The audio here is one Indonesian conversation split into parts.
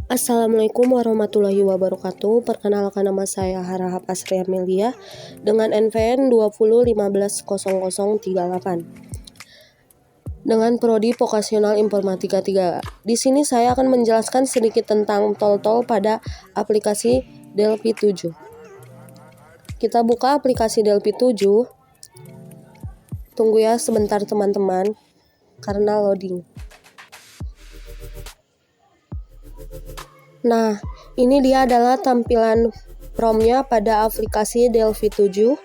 Assalamualaikum warahmatullahi wabarakatuh. Perkenalkan, nama saya Harahap Asri Amelia dengan NPM 20150038 dengan prodi Vokasional Informatika 3. Di sini saya akan menjelaskan sedikit tentang tol-tol pada aplikasi Delphi 7. Kita buka aplikasi Delphi 7. Tunggu ya sebentar teman-teman karena loading. Nah, ini dia adalah tampilan prompt-nya pada aplikasi Delphi 7.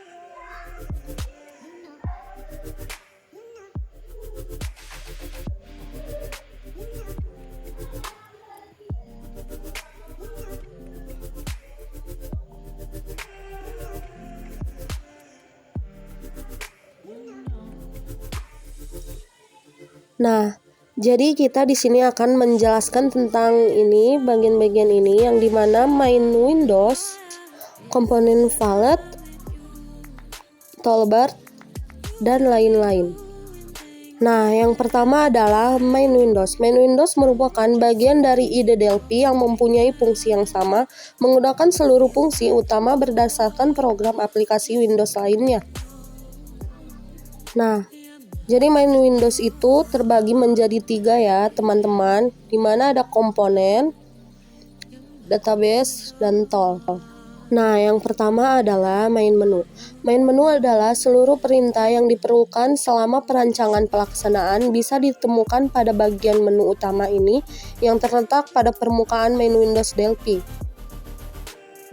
Nah, jadi kita di sini akan menjelaskan tentang ini bagian-bagian ini yang dimana main Windows, komponen valet, toolbar, dan lain-lain. Nah, yang pertama adalah main Windows. Main Windows merupakan bagian dari IDE Delphi yang mempunyai fungsi yang sama, menggunakan seluruh fungsi utama berdasarkan program aplikasi Windows lainnya. Nah, jadi main Windows itu terbagi menjadi 3 ya teman-teman, dimana ada komponen, database, dan tool. Nah, yang pertama adalah main menu. Main menu adalah seluruh perintah yang diperlukan selama perancangan pelaksanaan bisa ditemukan pada bagian menu utama ini yang terletak pada permukaan main Windows Delphi.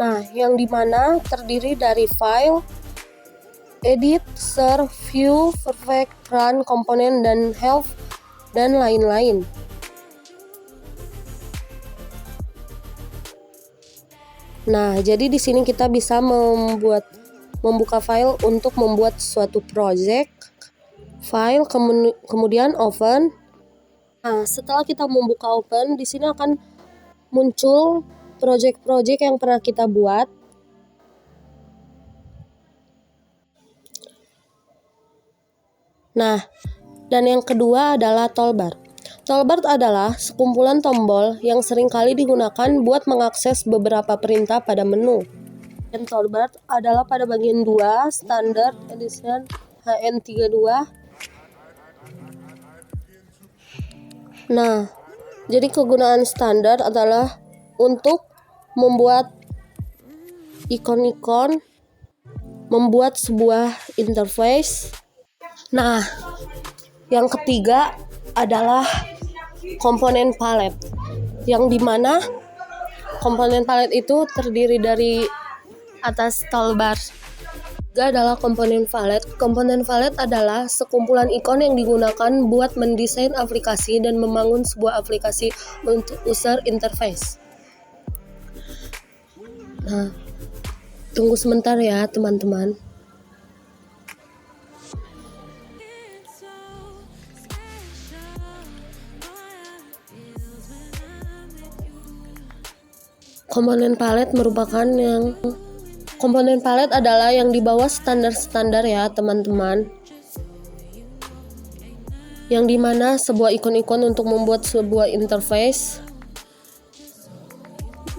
Nah, yang dimana terdiri dari file, edit, serve, view, perfect, run, komponen, dan help, dan lain-lain. Nah, jadi di sini kita bisa membuka file untuk membuat suatu project, file, kemudian open. Nah, setelah kita membuka open, di sini akan muncul project-project yang pernah kita buat. Nah, dan yang kedua adalah toolbar. Toolbar adalah sekumpulan tombol yang seringkali digunakan buat mengakses beberapa perintah pada menu. Dan toolbar adalah pada bagian 2, Standard Edition HN32. Nah, jadi kegunaan standar adalah untuk membuat ikon-ikon, membuat sebuah interface. Nah, yang ketiga adalah komponen palet, yang dimana komponen palet itu terdiri dari atas toolbar. Ketiga adalah komponen valet. Komponen valet adalah sekumpulan ikon yang digunakan buat mendesain aplikasi dan membangun sebuah aplikasi untuk user interface. Nah, tunggu sebentar ya teman-teman. Komponen palet komponen palet adalah yang di bawah standar-standar ya teman-teman, yang dimana sebuah ikon-ikon untuk membuat sebuah interface.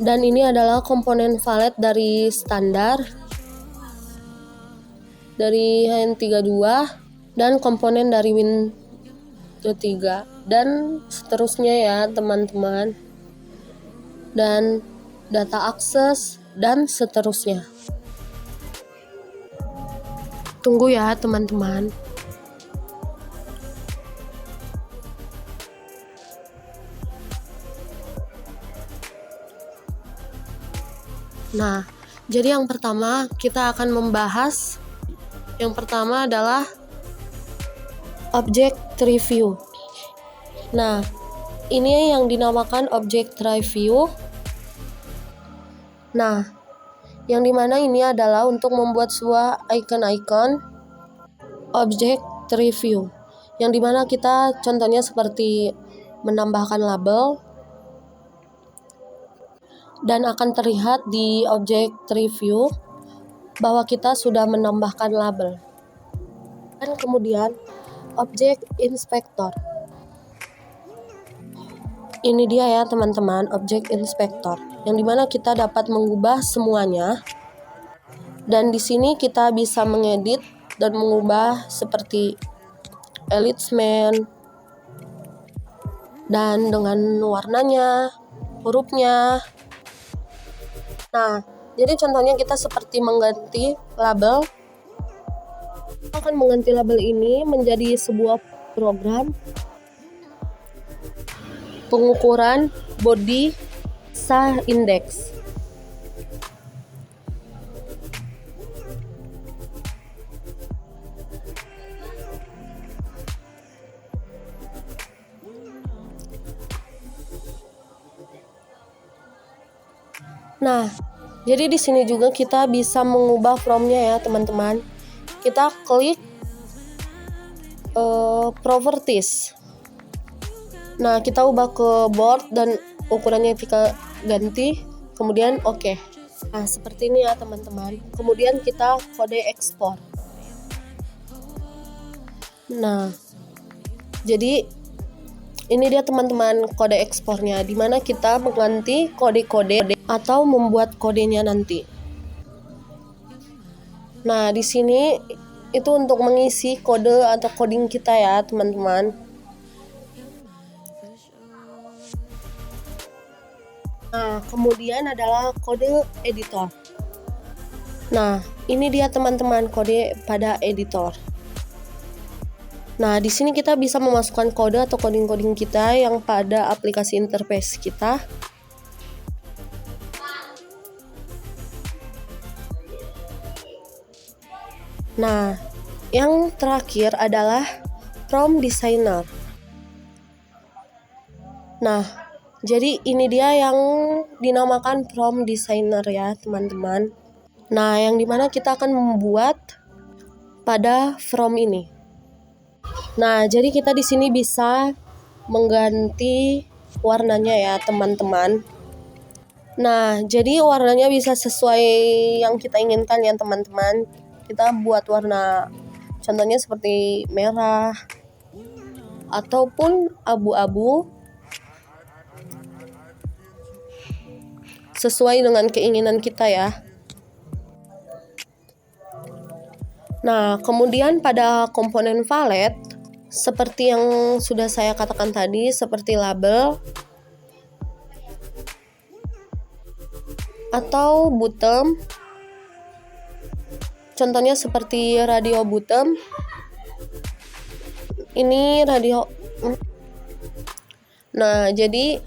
Dan ini adalah komponen valet dari standar, dari HN32, dan komponen dari Windows 3, dan seterusnya ya teman-teman, dan data akses, dan seterusnya. Tunggu ya teman-teman. Nah, jadi yang pertama kita akan membahas, yang pertama adalah object tree view. Nah, ini yang dinamakan object tree view. Nah, yang dimana ini adalah untuk membuat sebuah icon-icon object tree view, yang dimana kita contohnya seperti menambahkan label, dan akan terlihat di object tree view bahwa kita sudah menambahkan label. Dan kemudian object inspector. Ini dia ya teman-teman, object inspector, yang dimana kita dapat mengubah semuanya. Dan di sini kita bisa mengedit dan mengubah seperti ellipseman dan dengan warnanya, hurufnya. Nah, jadi contohnya kita seperti mengganti label. Kita akan mengganti label ini menjadi sebuah program pengukuran body size index. Nah, jadi di sini juga kita bisa mengubah from-nya ya teman-teman. Kita klik properties. Nah, kita ubah ke board dan ukurannya kita ganti, kemudian oke. Nah, seperti ini ya teman-teman. Kemudian kita kode ekspor. Nah, jadi ini dia teman-teman kode ekspornya, di mana kita mengganti kode-kode atau membuat kodenya nanti. Nah, di sini itu untuk mengisi kode atau coding kita ya teman-teman. Nah, kemudian adalah kode editor. Nah, ini dia teman-teman kode pada editor. Nah, di sini kita bisa memasukkan kode atau coding-coding kita yang pada aplikasi interface kita. Nah, yang terakhir adalah prompt designer. Nah, jadi ini dia yang dinamakan prompt designer ya, teman-teman. Nah, yang dimana kita akan membuat pada from ini. Nah, jadi kita di sini bisa mengganti warnanya ya, teman-teman. Nah, jadi warnanya bisa sesuai yang kita inginkan ya, teman-teman. Kita buat warna contohnya seperti merah ataupun abu-abu sesuai dengan keinginan kita ya. Nah, kemudian pada komponen palette seperti yang sudah saya katakan tadi, seperti label atau bottom. Contohnya seperti radio bottom. Ini radio. Nah, jadi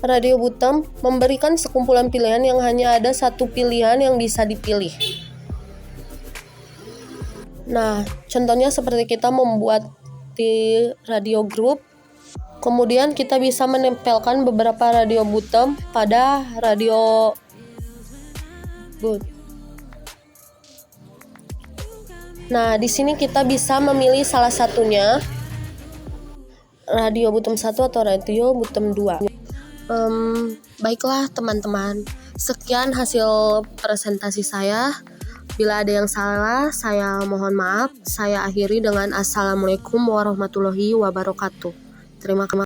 radio bottom memberikan sekumpulan pilihan yang hanya ada satu pilihan yang bisa dipilih. Nah, contohnya seperti kita membuat di radio group, kemudian kita bisa menempelkan beberapa radio bottom pada radio boot. Nah, di sini kita bisa memilih salah satunya, radio bottom 1 atau radio bottom 2. Baiklah teman-teman, sekian hasil presentasi saya. Bila ada yang salah, saya mohon maaf. Saya akhiri dengan Assalamualaikum warahmatullahi wabarakatuh. Terima kasih.